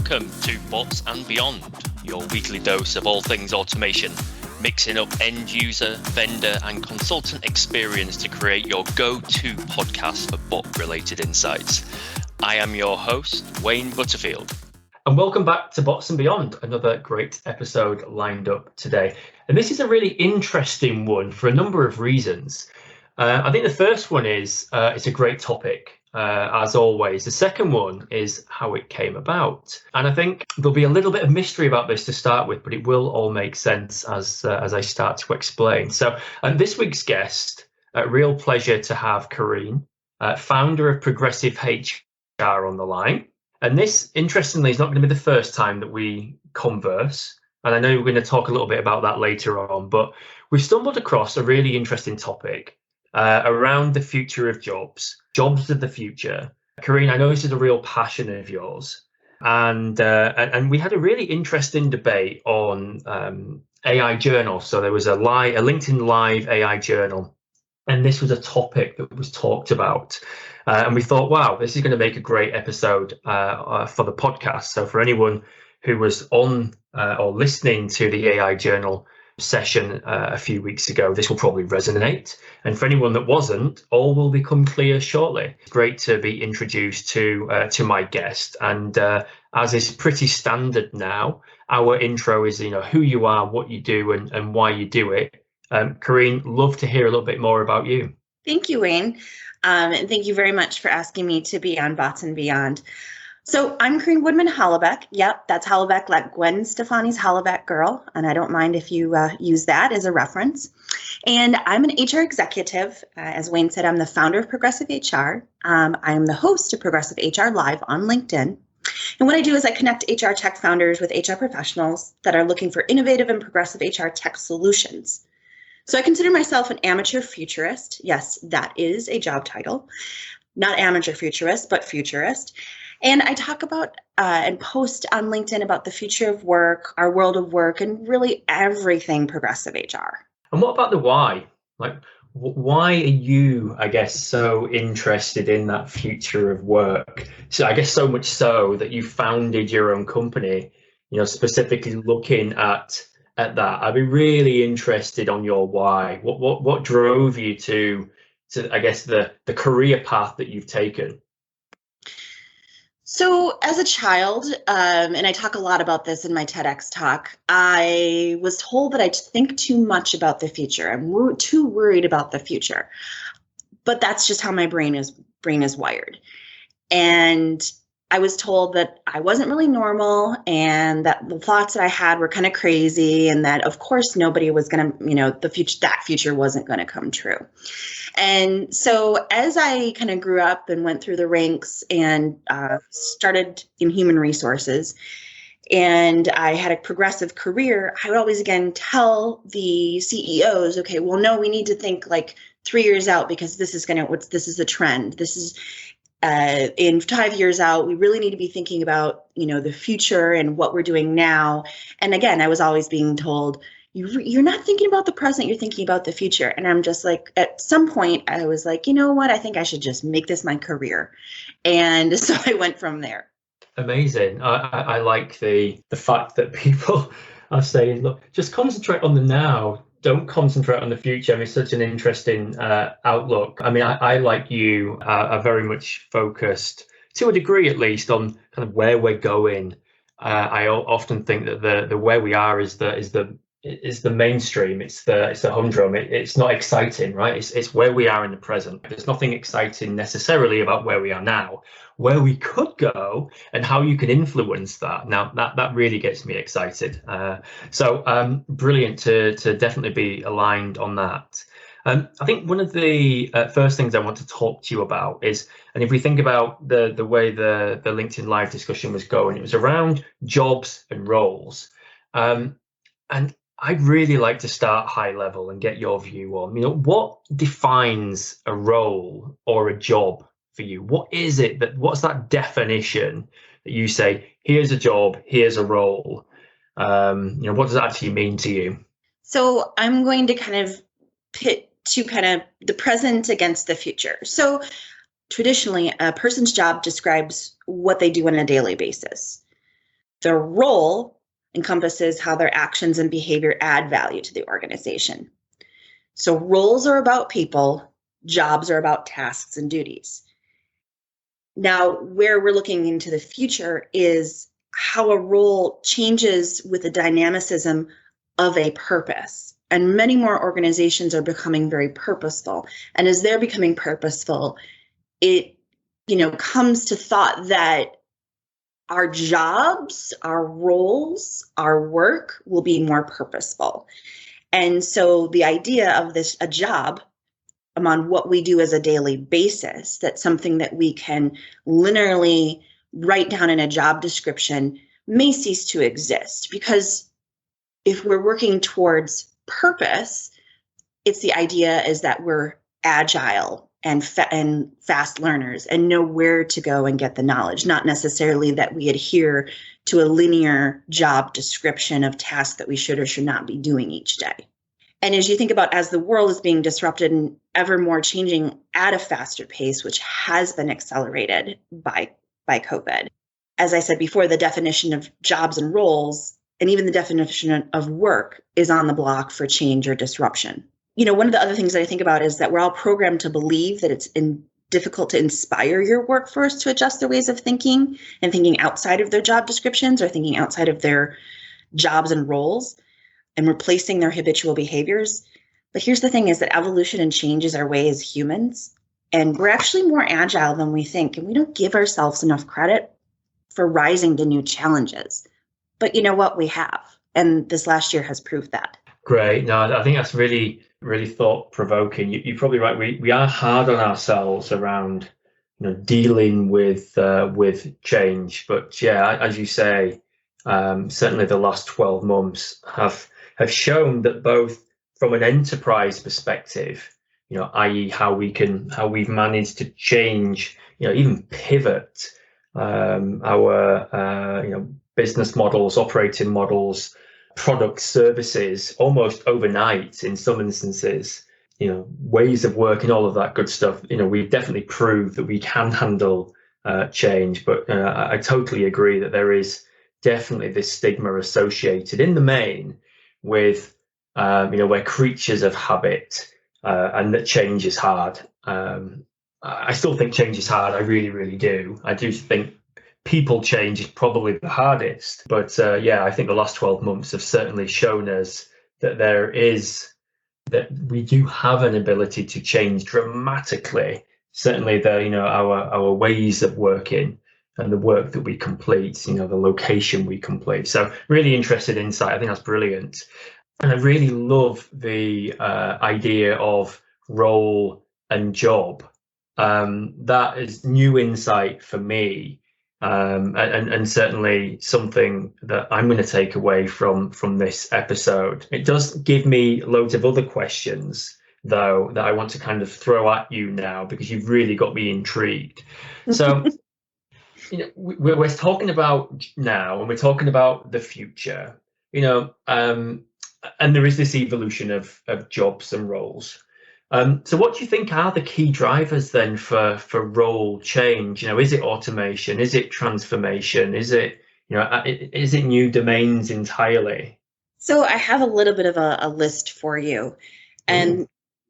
Welcome to Bots and Beyond, your weekly dose of all things automation, mixing up end user, vendor and consultant experience to create your go-to podcast for bot-related insights. I am your host, Wayne Butterfield. And welcome back to Bots and Beyond, another great episode lined up today. And this is a really interesting one for a number of reasons. I think the first one is it's a great topic. As always. The second one is how it came about. And I think there'll be a little bit of mystery about this to start with, but it will all make sense as I start to explain. So this week's guest, real pleasure to have Coreyne, founder of Progressive HR on the line. And this, interestingly, is not going to be the first time that we converse. And I know we're going to talk a little bit about that later on, but we've stumbled across a really interesting topic around the future of jobs of the future. Coreyne, I know this is a real passion of yours, and we had a really interesting debate on AI journals. So there was a LinkedIn Live AI journal, and this was a topic that was talked about. And we thought, wow, this is going to make a great episode for the podcast. So for anyone who was on or listening to the AI journal session a few weeks ago, this will probably resonate. And for anyone that wasn't, all will become clear shortly. It's great to be introduced to my guest. And as is pretty standard now, our intro is, who you are, what you do, and why you do it. Coreyne, love to hear a little bit more about you. Thank you, Wayne. And thank you very much for asking me to be on Bots and Beyond. So I'm Coreyne Woodman-Holoubek. Yep, that's Holoubek, like Gwen Stefani's Holoubek girl. And I don't mind if you use that as a reference. And I'm an HR executive. As Wayne said, I'm the founder of Progressive HR. I'm the host of Progressive HR Live on LinkedIn. And what I do is I connect HR tech founders with HR professionals that are looking for innovative and progressive HR tech solutions. So I consider myself an amateur futurist. Yes, that is a job title. Not amateur futurist, but futurist. And I talk about and post on LinkedIn about the future of work, our world of work, and really everything progressive HR. And what about the why? Like, why are you, I guess, so interested in that future of work? So I guess so much so that you founded your own company, specifically looking at that. I'd be really interested on your why. What drove you to I guess the career path that you've taken? So as a child, and I talk a lot about this in my TEDx talk, I was told that I think too much about the future. I'm too worried about the future. But that's just how my brain is wired. And I was told that I wasn't really normal and that the thoughts that I had were kind of crazy and that, of course, nobody was going to, that future wasn't going to come true. And so as I kind of grew up and went through the ranks and started in human resources, and I had a progressive career, I would always, again, tell the CEOs, okay, well, no, we need to think like 3 years out because this is the trend. This is in 5 years out, we really need to be thinking about, the future and what we're doing now. And again, I was always being told, you're not thinking about the present, you're thinking about the future. And I'm just like, at some point, I was like, you know what? I think I should just make this my career. And so I went from there. Amazing. I like the fact that people are saying, look, just concentrate on the now. Don't concentrate on the future. I mean, it's such an interesting outlook. I mean, I like you, are very much focused, to a degree at least, on kind of where we're going. I often think that the where we are is the mainstream. It's the humdrum. It's not exciting, right? It's where we are in the present. There's nothing exciting necessarily about where we are now. Where we could go and how you can influence that. Now that really gets me excited. So brilliant to definitely be aligned on that. I think one of the first things I want to talk to you about is, and if we think about the way the LinkedIn Live discussion was going, it was around jobs and roles. And I'd really like to start high level and get your view on, what defines a role or a job for you? What is it what's that definition that you say, here's a job, here's a role? What does that actually mean to you? So I'm going to kind of pit to kind of the present against the future. So traditionally, a person's job describes what they do on a daily basis. Their role encompasses how their actions and behavior add value to the organization. So roles are about people, jobs are about tasks and duties. Now, where we're looking into the future is how a role changes with the dynamicism of a purpose. And many more organizations are becoming very purposeful. And as they're becoming purposeful, it, comes to thought that our jobs, our roles, our work will be more purposeful. And so the idea of a job on what we do as a daily basis, that's something that we can linearly write down in a job description, may cease to exist. Because if we're working towards purpose, it's the idea is that we're agile and fast learners and know where to go and get the knowledge, not necessarily that we adhere to a linear job description of tasks that we should or should not be doing each day. And as you think about as the world is being disrupted and ever more changing at a faster pace, which has been accelerated by COVID, as I said before, the definition of jobs and roles and even the definition of work is on the block for change or disruption. One of the other things that I think about is that we're all programmed to believe that it's difficult to inspire your workforce to adjust their ways of thinking and thinking outside of their job descriptions or thinking outside of their jobs and roles and replacing their habitual behaviors. But here's the thing is that evolution and change is our way as humans. And we're actually more agile than we think. And we don't give ourselves enough credit for rising to new challenges. But you know what? We have. And this last year has proved that. Great. No, I think that's really, really thought-provoking. You're probably right. We are hard on ourselves around, dealing with change. But yeah, as you say, certainly the last 12 months have shown that both from an enterprise perspective, i.e. how we've managed to change, even pivot our business models, operating models, product services almost overnight in some instances, ways of working, all of that good stuff. We've definitely proved that we can handle change. But I totally agree that there is definitely this stigma associated in the main with, we're creatures of habit and that change is hard. I still think change is hard. I really, really do. I do think people change is probably the hardest. But I think the last 12 months have certainly shown us that that we do have an ability to change dramatically. Certainly our ways of working and the work that we complete, the location we complete. So really interested insight. I think that's brilliant. And I really love the idea of role and job. That is new insight for me. And certainly something that I'm going to take away from this episode. It does give me loads of other questions, though, that I want to kind of throw at you now because you've really got me intrigued. So, we're talking about now, and we're talking about the future. And there is this evolution of jobs and roles. So what do you think are the key drivers then for role change? Is it automation? Is it transformation? Is it, is it new domains entirely? So I have a little bit of a list for you. And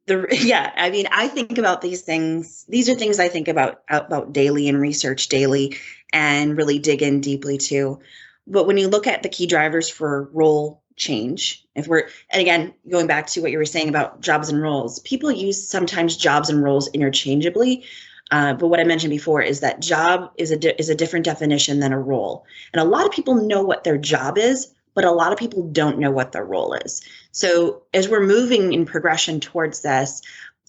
I think about these things. These are things I think about daily and research daily and really dig in deeply to. But when you look at the key drivers for role change, and again, going back to what you were saying about jobs and roles, people use sometimes jobs and roles interchangeably. But what I mentioned before is that job is a different definition than a role. And a lot of people know what their job is, but a lot of people don't know what their role is. So as we're moving in progression towards this,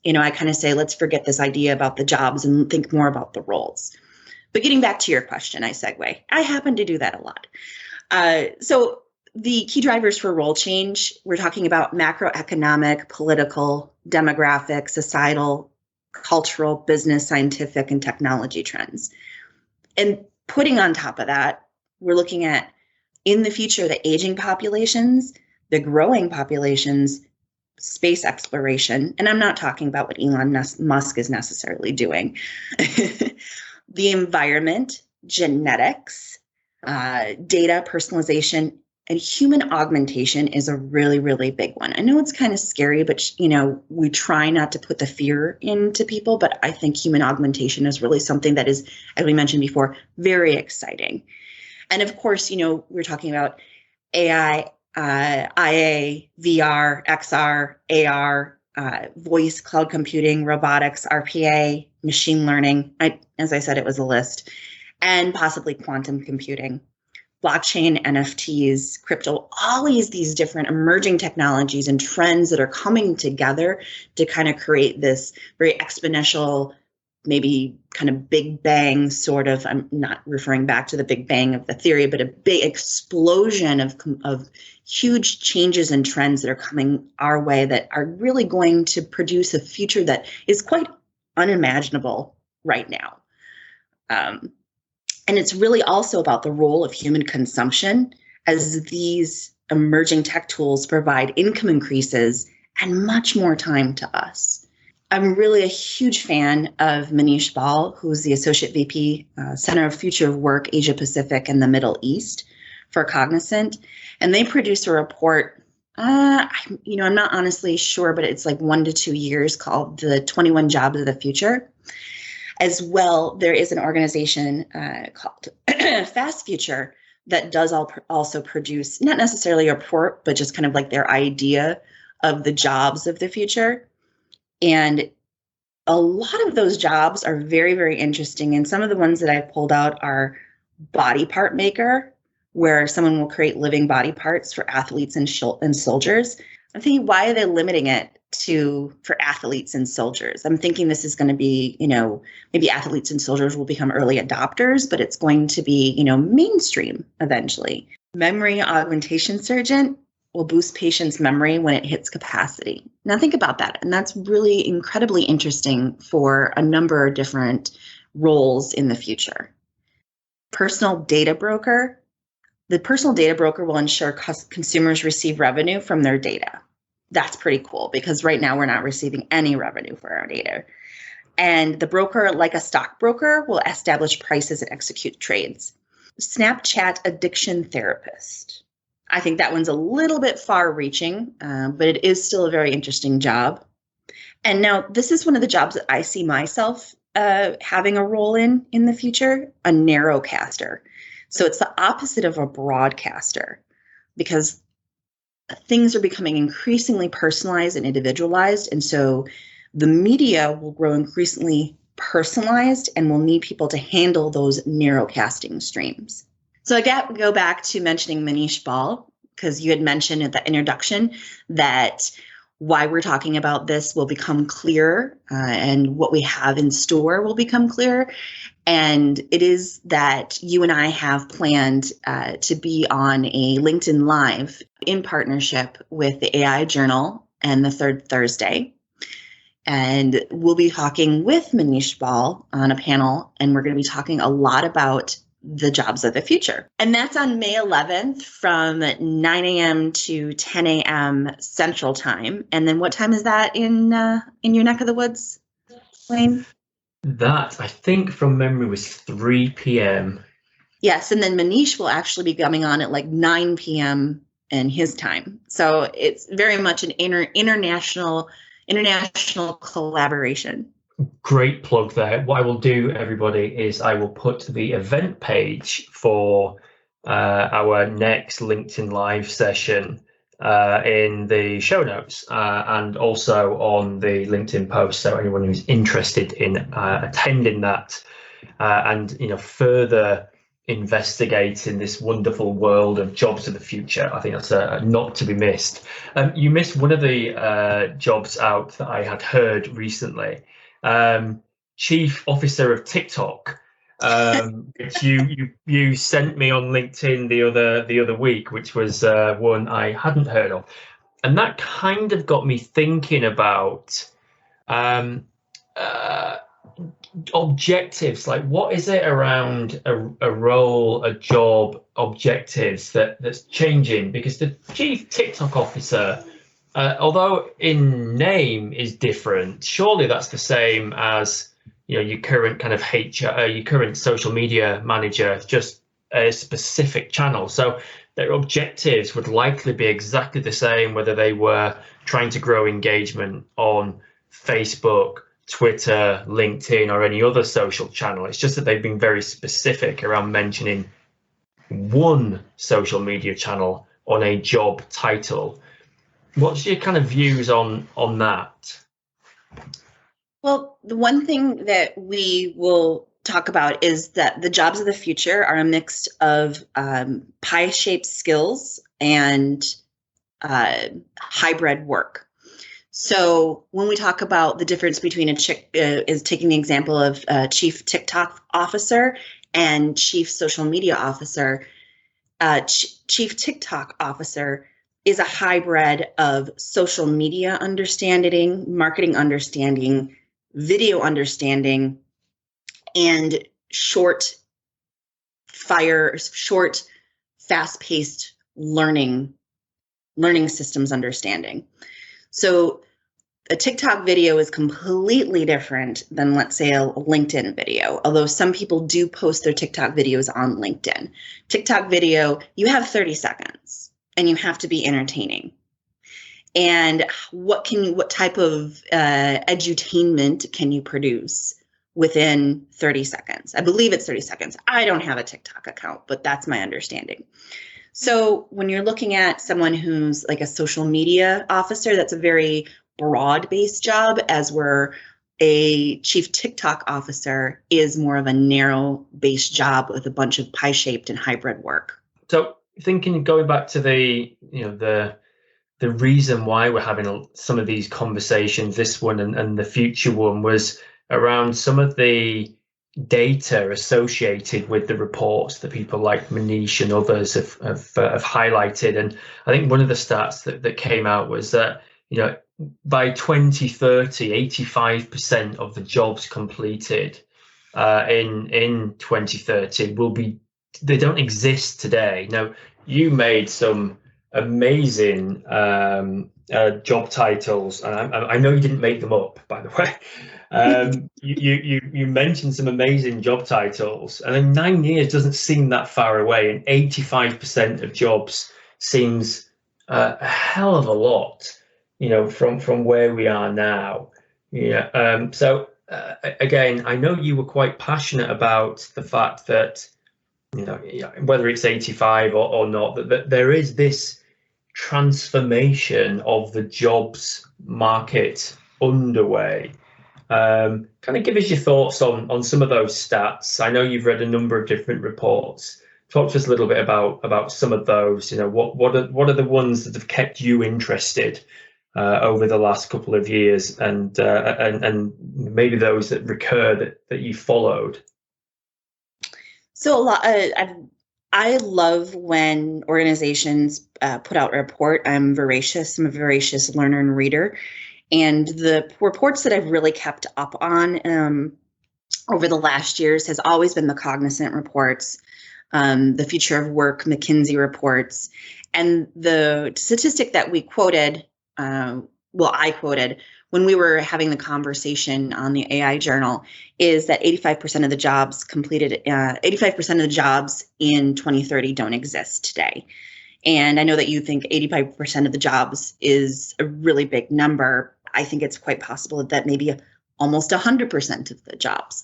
I kind of say, let's forget this idea about the jobs and think more about the roles. But getting back to your question, I segue. I happen to do that a lot. So the key drivers for role change, we're talking about macroeconomic, political, demographic, societal, cultural, business, scientific, and technology trends. And putting on top of that, we're looking at, in the future, the aging populations, the growing populations, space exploration. And I'm not talking about what Elon Musk is necessarily doing. The environment, genetics, data personalization, and human augmentation is a really, really big one. I know it's kind of scary, but we try not to put the fear into people, but I think human augmentation is really something that is, as we mentioned before, very exciting. And of course, we're talking about AI, IA, VR, XR, AR, voice, cloud computing, robotics, RPA, machine learning. As I said, it was a list, and possibly quantum computing, blockchain, NFTs, crypto, all these different emerging technologies and trends that are coming together to kind of create this very exponential, maybe kind of Big Bang sort of, I'm not referring back to the Big Bang of the theory, but a big explosion of huge changes and trends that are coming our way that are really going to produce a future that is quite unimaginable right now. And it's really also about the role of human consumption as these emerging tech tools provide income increases and much more time to us. I'm really a huge fan of Manish Bahl, who's the Associate VP, Center of Future of Work, Asia Pacific and the Middle East for Cognizant. And they produce a report, I'm not honestly sure, but it's like 1 to 2 years, called the 21 Jobs of the Future. As well, there is an organization called Fast Future that does also produce, not necessarily a report, but just kind of like their idea of the jobs of the future. And a lot of those jobs are very, very interesting. And some of the ones that I've pulled out are body part maker, where someone will create living body parts for athletes and soldiers. I'm thinking, why are they limiting it for athletes and soldiers? I'm thinking this is going to be, maybe athletes and soldiers will become early adopters, but it's going to be, mainstream eventually. Memory augmentation surgeon will boost patients' memory when it hits capacity. Now think about that. And that's really incredibly interesting for a number of different roles in the future. Personal data broker. The personal data broker will ensure consumers receive revenue from their data. That's pretty cool, because right now we're not receiving any revenue for our data. And the broker, like a stockbroker, will establish prices and execute trades. Snapchat addiction therapist. I think that one's a little bit far reaching, but it is still a very interesting job. And now this is one of the jobs that I see myself having a role in the future, a narrowcaster. So it's the opposite of a broadcaster, because things are becoming increasingly personalized and individualized. And so the media will grow increasingly personalized and will need people to handle those narrowcasting streams. So I go back to mentioning Manish Bahl, because you had mentioned at the introduction that why we're talking about this will become clearer, and what we have in store will become clearer. And it is that you and I have planned to be on a LinkedIn Live in partnership with the AI Journal and the Third Thursday. And we'll be talking with Manish Bahl on a panel, and we're going to be talking a lot about the jobs of the future. And that's on May 11th from 9 a.m. to 10 a.m. Central Time. And then what time is that in your neck of the woods, Wayne? That, I think from memory, was 3 p.m. Yes, and then Manish will actually be coming on at like 9 p.m. in his time. So it's very much an international collaboration. Great plug there. What I will do, everybody, is I will put the event page for our next LinkedIn Live session in the show notes and also on the LinkedIn post. So anyone who's interested in attending that and further investigating this wonderful world of jobs of the future, I think that's not to be missed. You missed one of the jobs out that I had heard recently. Chief Officer of TikTok, which you sent me on LinkedIn the other week, which was one I hadn't heard of, and that kind of got me thinking about objectives. Like, what is it around a role, a job, objectives that's changing? Because the Chief TikTok Officer, although in name is different, surely that's the same as your current kind of HR, your current social media manager, just a specific channel. So their objectives would likely be exactly the same, whether they were trying to grow engagement on Facebook, Twitter, LinkedIn, or any other social channel. It's just that they've been very specific around mentioning one social media channel on a job title. What's your kind of views on that? Well, the one thing that we will talk about is that the jobs of the future are a mix of pie-shaped skills and hybrid work. So when we talk about the difference between is taking the example of chief TikTok officer and chief social media officer, chief TikTok officer is a hybrid of social media understanding, marketing understanding, video understanding, and short, fast-paced learning systems understanding. So a TikTok video is completely different than, let's say, a LinkedIn video, although some people do post their TikTok videos on LinkedIn. TikTok video, you have 30 seconds and you have to be entertaining. And what type of edutainment can you produce within 30 seconds? I believe it's 30 seconds. I don't have a TikTok account, but that's my understanding. So when you're looking at someone who's like a social media officer, that's a very broad-based job, as where a chief TikTok officer is more of a narrow-based job with a bunch of pie-shaped and hybrid work. So going back to the reason why we're having some of these conversations, this one and the future one, was around some of the data associated with the reports that people like Manish and others have highlighted. And I think one of the stats that came out was that, by 2030, 85% of the jobs completed in 2030 they don't exist today. Now, you made some amazing job titles, and I know you didn't make them up, by the way. You mentioned some amazing job titles, and in 9 years doesn't seem that far away, and 85% of jobs seems a hell of a lot, from where we are now. So again, I know you were quite passionate about the fact that, whether it's 85 or not, that there is this transformation of the jobs market underway. Kind of give us your thoughts on some of those stats. I know you've read a number of different reports. Talk to us a little bit about some of those. What are the ones that have kept you interested over the last couple of years, and maybe those that recur that you followed? So I love when organizations put out a report. I'm a voracious learner and reader. And the reports that I've really kept up on over the last years has always been the Cognizant reports, the Future of Work McKinsey reports. And the statistic that we quoted, I quoted when we were having the conversation on the AI Journal, is that 85% of the jobs 85% of the jobs in 2030 don't exist today. And I know that you think 85% of the jobs is a really big number. I think it's quite possible that maybe almost 100% of the jobs.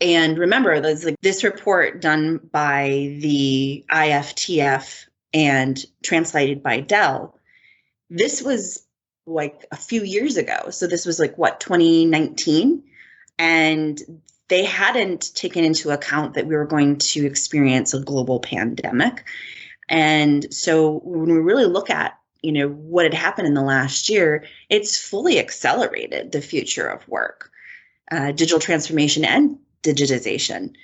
And remember, this report done by the IFTF and translated by Dell, this was like a few years ago. So this was 2019? And they hadn't taken into account that we were going to experience a global pandemic. And so when we really look at, what had happened in the last year, it's fully accelerated the future of work, digital transformation and digitization.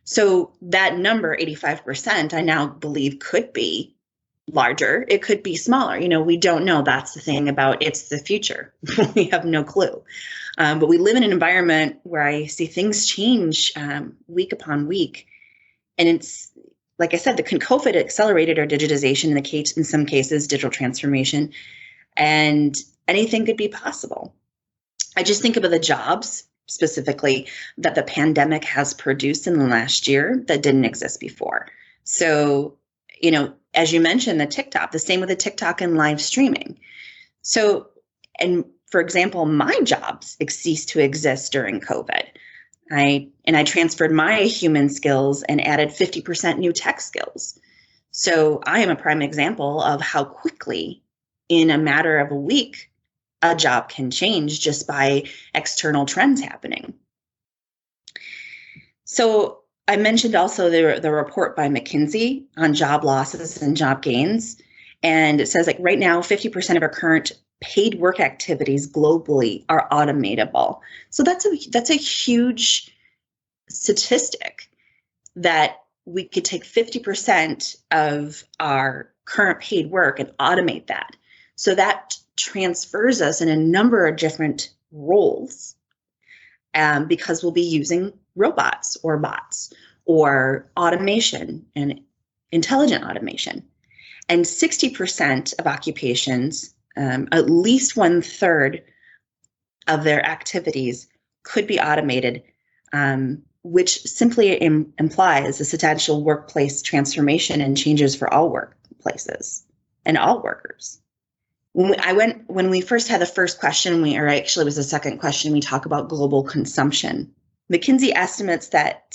So that number, 85%, I now believe could be larger. It could be smaller. We don't know. That's the thing about it's the future. We have no clue. But we live in an environment where I see things change week upon week. And it's, like I said, the COVID accelerated our digitization, in some cases, digital transformation, and anything could be possible. I just think about the jobs specifically that the pandemic has produced in the last year that didn't exist before. So, as you mentioned, the same with the TikTok and live streaming. So, and for example, my jobs ceased to exist during COVID. I transferred my human skills and added 50% new tech skills. So I am a prime example of how quickly, in a matter of a week, a job can change just by external trends happening. So I mentioned also the report by McKinsey on job losses and job gains. And it says like right now, 50% of our current paid work activities globally are automatable. So that's a huge statistic that we could take 50% of our current paid work and automate that. So that transfers us in a number of different roles because we'll be using robots or bots or automation and intelligent automation. And 60% of occupations, at least 1/3 of their activities could be automated, which simply implies a substantial workplace transformation and changes for all workplaces and all workers. When we first had the first question, or actually it was the second question, we talk about global consumption. McKinsey estimates that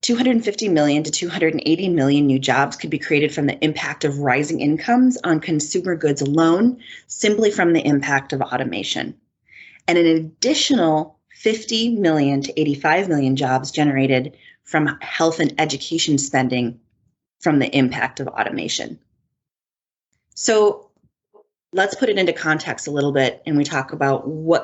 250 million to 280 million new jobs could be created from the impact of rising incomes on consumer goods alone, simply from the impact of automation. And an additional 50 million to 85 million jobs generated from health and education spending from the impact of automation. So let's put it into context a little bit, and we talk about when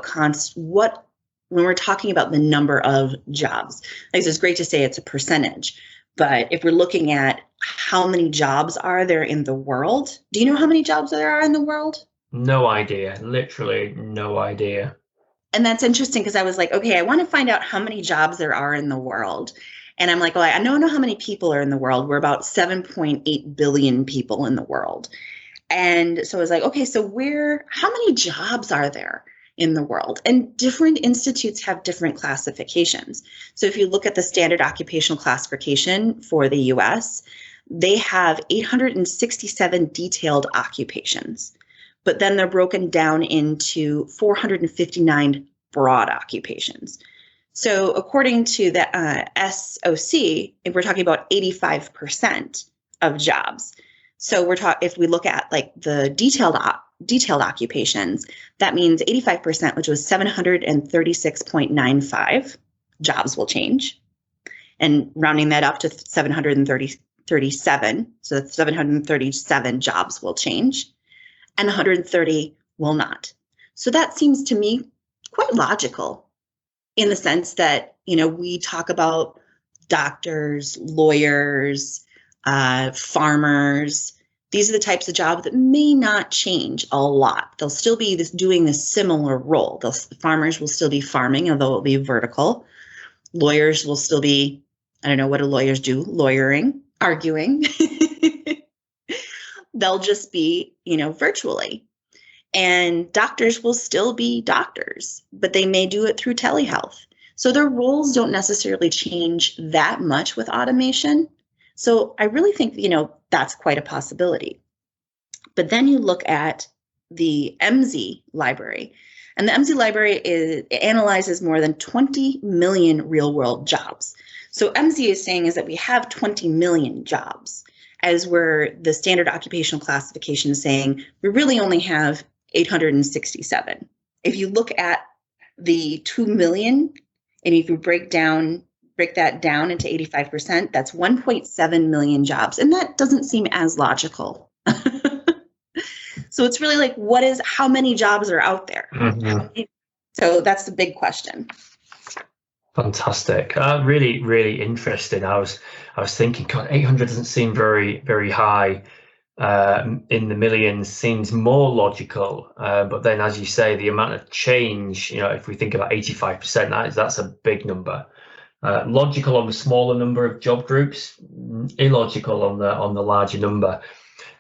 we're talking about the number of jobs. Like, it's great to say it's a percentage, but if we're looking at how many jobs are there in the world, do you know how many jobs there are in the world? No idea, literally no idea. And that's interesting because I was like, okay, I want to find out how many jobs there are in the world. And I'm like, well, I don't know how many people are in the world. We're about 7.8 billion people in the world. And so I was like, okay, so how many jobs are there in the world? And different institutes have different classifications. So if you look at the standard occupational classification for the US, they have 867 detailed occupations, but then they're broken down into 459 broad occupations. So according to the SOC, if we're talking about 85% of jobs. So if we look at like the detailed occupations, that means 85%, which was 736.95 jobs will change, and rounding that up to 737. So 737 jobs will change, and 130 will not. So that seems to me quite logical in the sense that, we talk about doctors, lawyers, farmers. These are the types of jobs that may not change a lot. They'll still be doing this similar role. Farmers will still be farming, although it'll be vertical. Lawyers will still be, I don't know, what do lawyers do? Lawyering, arguing. They'll just be, virtually. And doctors will still be doctors, but they may do it through telehealth. So their roles don't necessarily change that much with automation. So I really think, that's quite a possibility. But then you look at the MZ library, and the MZ library analyzes more than 20 million real world jobs. So MZ is saying is that we have 20 million jobs, as where the standard occupational classification is saying we really only have 867. If you look at the 2 million, and if you break that down into 85%, that's 1.7 million jobs. And that doesn't seem as logical. So it's really like, how many jobs are out there? Mm-hmm. So that's the big question. Fantastic. Really, really interesting. I was thinking, God, 800 doesn't seem very, very high. In the millions seems more logical. But then, as you say, the amount of change, if we think about 85%, that's a big number. Logical on the smaller number of job groups, illogical on the larger number.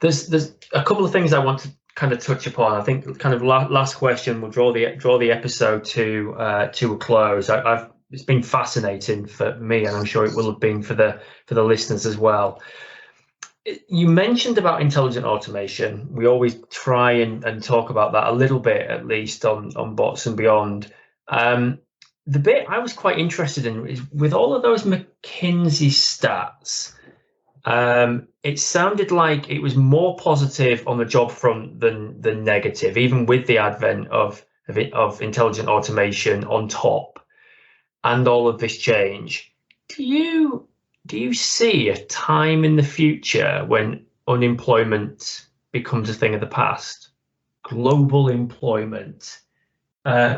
There's a couple of things I want to kind of touch upon. I think kind of last question will draw the episode to a close. It's been fascinating for me, and I'm sure it will have been for the listeners as well. You mentioned about intelligent automation. We always try and talk about that a little bit, at least on Bots and Beyond. The bit I was quite interested in is with all of those McKinsey stats. It sounded like it was more positive on the job front than negative, even with the advent of intelligent automation on top and all of this change. Do you see a time in the future when unemployment becomes a thing of the past? Global employment,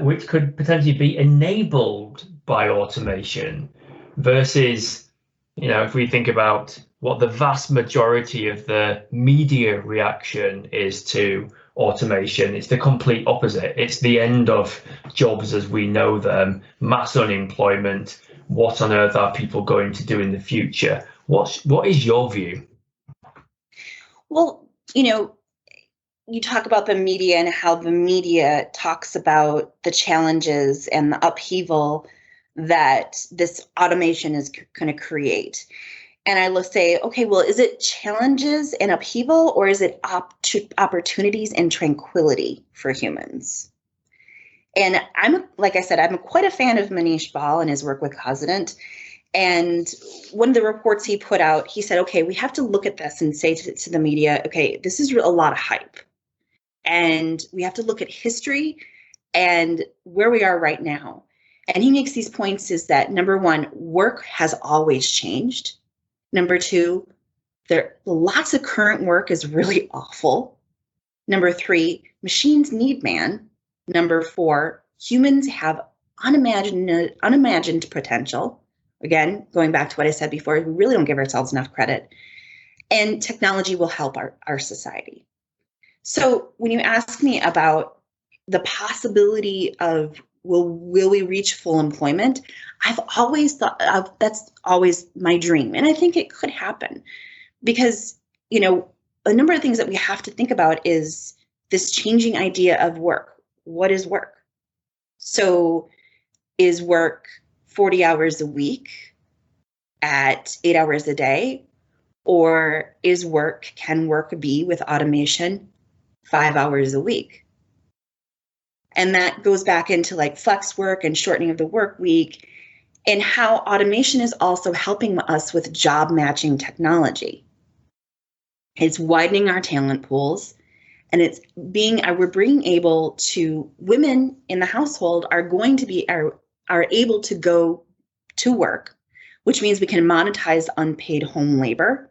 which could potentially be enabled by automation versus, if we think about what the vast majority of the media reaction is to automation, it's the complete opposite. It's the end of jobs as we know them, mass unemployment. What on earth are people going to do in the future? What is your view? Well, you talk about the media and how the media talks about the challenges and the upheaval that this automation is going to create. And I will say, okay, well, is it challenges and upheaval, or is it opportunities and tranquility for humans? And like I said, I'm quite a fan of Manish Ball and his work with Cosident. And one of the reports he put out, he said, okay, we have to look at this and say to the media, okay, this is a lot of hype. And we have to look at history and where we are right now. And he makes these points is that, number one, work has always changed. Number two, lots of current work is really awful. Number three, machines need man. Number four, humans have unimagined potential. Again, going back to what I said before, we really don't give ourselves enough credit. And technology will help our society. So when you ask me about the possibility of will we reach full employment, I've always thought that's always my dream. And I think it could happen because, a number of things that we have to think about is this changing idea of work. What is work? So is work 40 hours a week at 8 hours a day? Or can work be with automation 5 hours a week? And that goes back into like flex work and shortening of the work week and how automation is also helping us with job matching technology. It's widening our talent pools. And it's we're being able to, women in the household are going to be, are able to go to work, which means we can monetize unpaid home labor,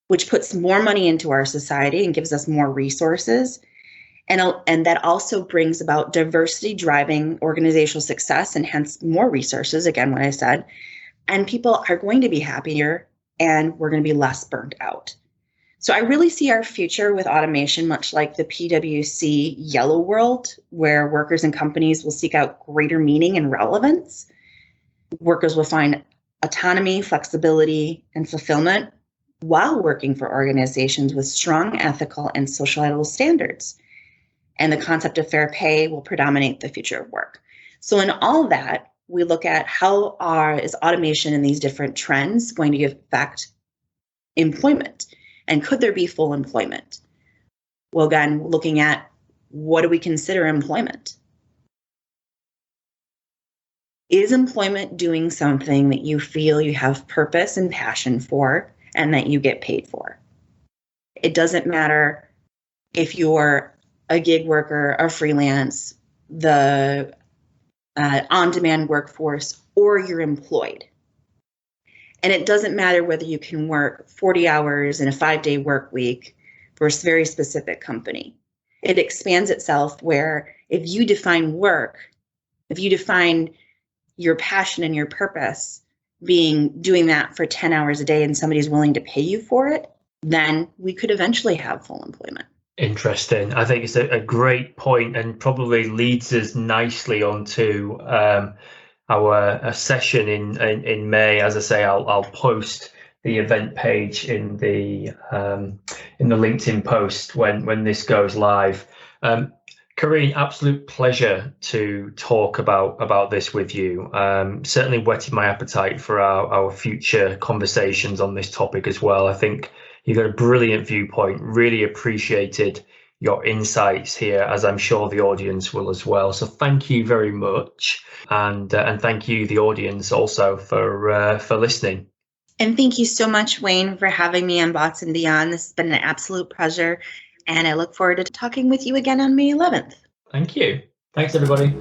which puts more money into our society and gives us more resources. And that also brings about diversity driving organizational success and hence more resources, again, what I said, and people are going to be happier and we're going to be less burnt out. So I really see our future with automation, much like the PwC yellow world, where workers and companies will seek out greater meaning and relevance. Workers will find autonomy, flexibility, and fulfillment while working for organizations with strong ethical and societal standards. And the concept of fair pay will predominate the future of work. So in all that, we look at how is automation and these different trends going to affect employment? And could there be full employment? Well, again, looking at what do we consider employment? Is employment doing something that you feel you have purpose and passion for and that you get paid for? It doesn't matter if you're a gig worker, a freelance, the on-demand workforce, or you're employed. And it doesn't matter whether you can work 40 hours in a 5-day work week for a very specific company. It expands itself where if you define work, if you define your passion and your purpose doing that for 10 hours a day and somebody's willing to pay you for it, then we could eventually have full employment. Interesting. I think it's a great point and probably leads us nicely onto our session in May. As I say, I'll post the event page in the LinkedIn post when this goes live. Coreyne, absolute pleasure to talk about this with you. Certainly whetted my appetite for our future conversations on this topic as well. I think You've got a brilliant viewpoint. Really appreciated your insights here, as I'm sure the audience will as well. So thank you very much, and thank you, the audience, also for listening. And thank you so much, Wayne, for having me on Bots and Beyond. This has been an absolute pleasure, and I look forward to talking with you again on May 11th. Thank you. Thanks, everybody.